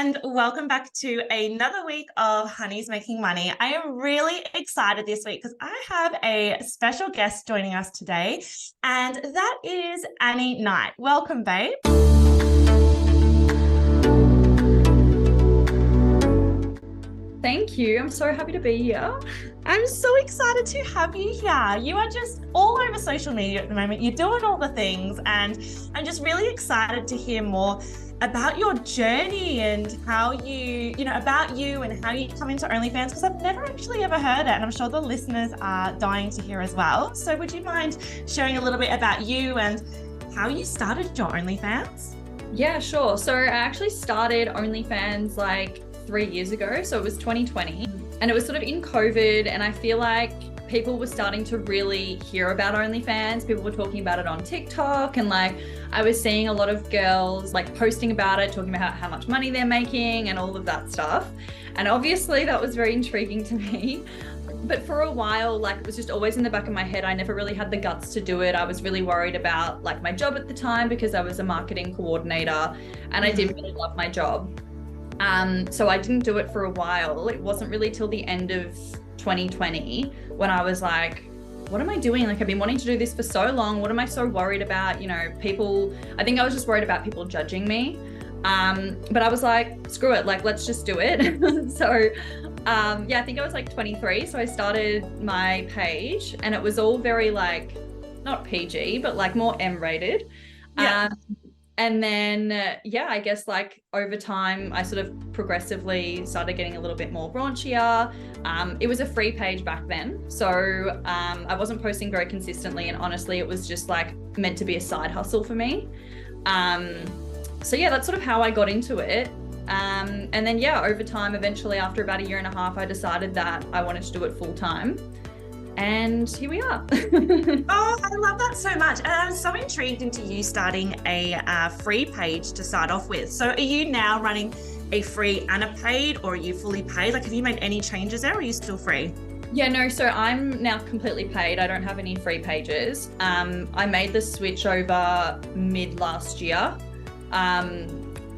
and welcome back to another week of Honey's Making Money. I am really excited this week because I have a special guest joining us today, and that is Honeyy. Welcome, babe. Thank you. I'm so happy to be here. I'm so excited to have you here. You are just all over social media at the moment. You're doing all the things, and I'm just really excited to hear more about your journey and how about you and how you come into OnlyFans, because I've never actually ever heard it, and I'm sure the listeners are dying to hear as well. So would you mind sharing a little bit about you and how you started your OnlyFans? Yeah, sure. So I actually started OnlyFans like 3 years ago. So it was 2020, and it was sort of in COVID, and I feel like people were starting to really hear about OnlyFans. People were talking about it on TikTok, and like I was seeing a lot of girls like posting about it, talking about how much money they're making and all of that stuff. And obviously that was very intriguing to me. But for a while, like it was just always in the back of my head. I never really had the guts to do it. I was really worried about like my job at the time because I was a marketing coordinator and I didn't really love my job. So I didn't do it for a while. It wasn't really till the end of 2020 when I was like, what am I doing? Like I've been wanting to do this for so long. What am I so worried about? You know, people, I think I was just worried about people judging me. But I was like, screw it, like, let's just do it. So yeah, I think I was like 23. So I started my page, and it was all very like, not PG, but like more M-rated. Yeah. And then, yeah, I guess like over time, I sort of progressively started getting a little bit more raunchier. It was a free page back then. So I wasn't posting very consistently. And honestly, it was just like meant to be a side hustle for me. So yeah, that's sort of how I got into it. And then, yeah, over time, eventually after about 1.5 years, I decided that I wanted to do it full time. And here we are. Oh, I love that so much. And I'm so intrigued into you starting a free page to start off with. So are you now running a free and a paid, or are you fully paid? Like, have you made any changes there, or are you still free? Yeah, no, so I'm now completely paid. I don't have any free pages. I made the switch over mid last year.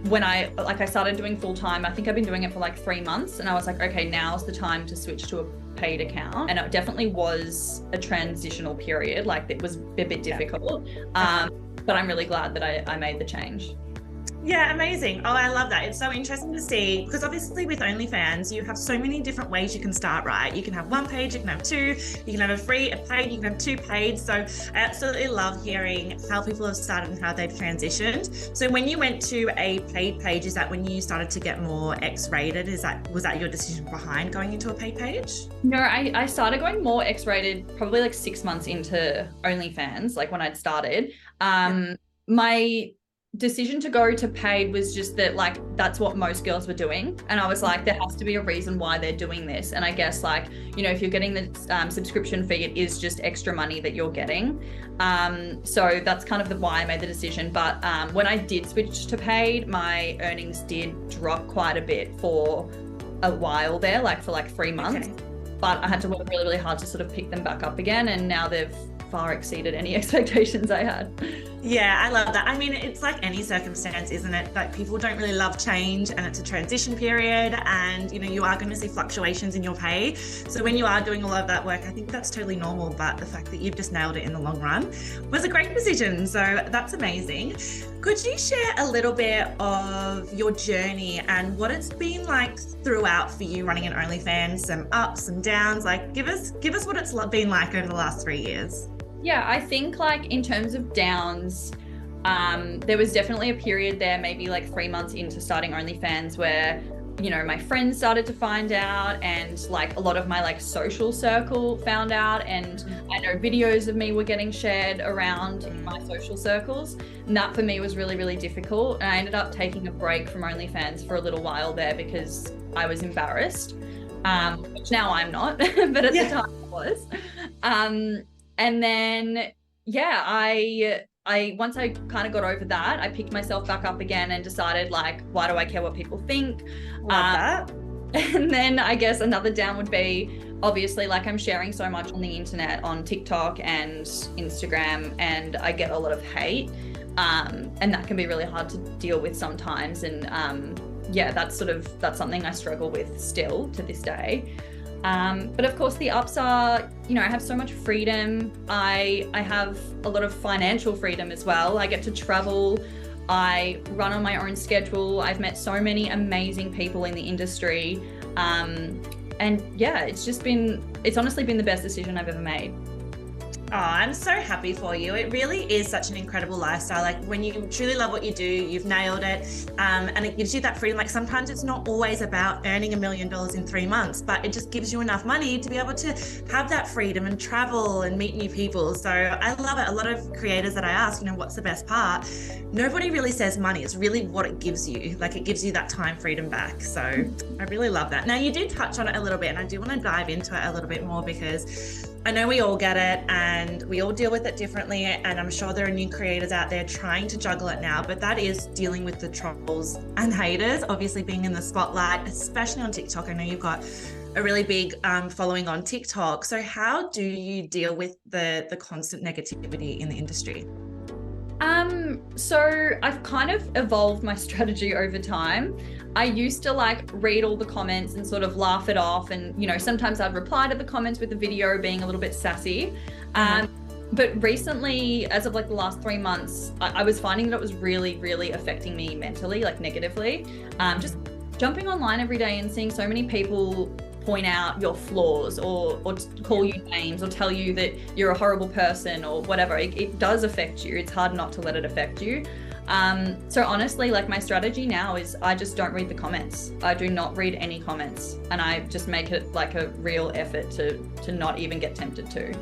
When I started doing full time. I think I've been doing it for like 3 months, and I was like, okay, now's the time to switch to a paid account. And it definitely was a transitional period. Like it was a bit difficult. But I'm really glad that I made the change. Yeah, amazing. Oh, I love that. It's so interesting to see, because obviously with OnlyFans, you have so many different ways you can start, right? You can have one page, you can have two, you can have a free, a paid, you can have two paid. So I absolutely love hearing how people have started and how they've transitioned. So when you went to a paid page, is that when you started to get more X-rated? Was that your decision behind going into a paid page? No, I started going more X-rated probably like 6 months into OnlyFans, like when I'd started. My decision to go to paid was just that like that's what most girls were doing, and I was like, there has to be a reason why they're doing this. And I guess like, you know, if you're getting the subscription fee, it is just extra money that you're getting. So that's kind of why I made the decision. But when I did switch to paid, my earnings did drop quite a bit for a while there, like for like 3 months. Okay. But I had to work really, really hard to sort of pick them back up again, and now they've far exceeded any expectations I had. Yeah, I love that. I mean, it's like any circumstance, isn't it? Like people don't really love change, and it's a transition period, and you know, you are going to see fluctuations in your pay. So when you are doing all of that work, I think that's totally normal. But the fact that you've just nailed it in the long run was a great decision. So that's amazing. Could you share a little bit of your journey and what it's been like throughout for you running an OnlyFans, some ups and downs? Like give us what it's been like over the last 3 years. Yeah, I think like in terms of downs, there was definitely a period there, maybe like 3 months into starting OnlyFans, where, you know, my friends started to find out, and like a lot of my like social circle found out, and I know videos of me were getting shared around in my social circles, and that for me was really, really difficult. And I ended up taking a break from OnlyFans for a little while there because I was embarrassed, which now I'm not, but at the time I was. And then, yeah, I once I kind of got over that, I picked myself back up again and decided like, why do I care what people think? Love that. And then I guess another down would be, obviously, like I'm sharing so much on the internet, on TikTok and Instagram, and I get a lot of hate. And that can be really hard to deal with sometimes. And yeah, that's something I struggle with still to this day. But of course the ups are, you know, I have so much freedom. I have a lot of financial freedom as well. I get to travel. I run on my own schedule. I've met so many amazing people in the industry. And yeah, it's honestly been the best decision I've ever made. Oh, I'm so happy for you. It really is such an incredible lifestyle. Like when you truly love what you do, you've nailed it. And it gives you that freedom. Like sometimes it's not always about earning $1 million in 3 months, but it just gives you enough money to be able to have that freedom and travel and meet new people. So I love it. A lot of creators that I ask, you know, what's the best part? Nobody really says money. It's really what it gives you. Like it gives you that time freedom back. So I really love that. Now you did touch on it a little bit, and I do want to dive into it a little bit more because I know we all get it and we all deal with it differently, and I'm sure there are new creators out there trying to juggle it now, but that is dealing with the trolls and haters, obviously being in the spotlight, especially on TikTok. I know you've got a really big following on TikTok. So how do you deal with the constant negativity in the industry? So I've kind of evolved my strategy over time. I used to like read all the comments and sort of laugh it off, and you know, sometimes I'd reply to the comments with the video being a little bit sassy. But recently, as of like the last 3 months, I was finding that it was really, really affecting me mentally, like negatively. Just jumping online every day and seeing so many people point out your flaws or call you names or tell you that you're a horrible person or whatever. It does affect you. It's hard not to let it affect you. So honestly, like my strategy now is I just don't read the comments. I do not read any comments, and I just make it like a real effort to not even get tempted to.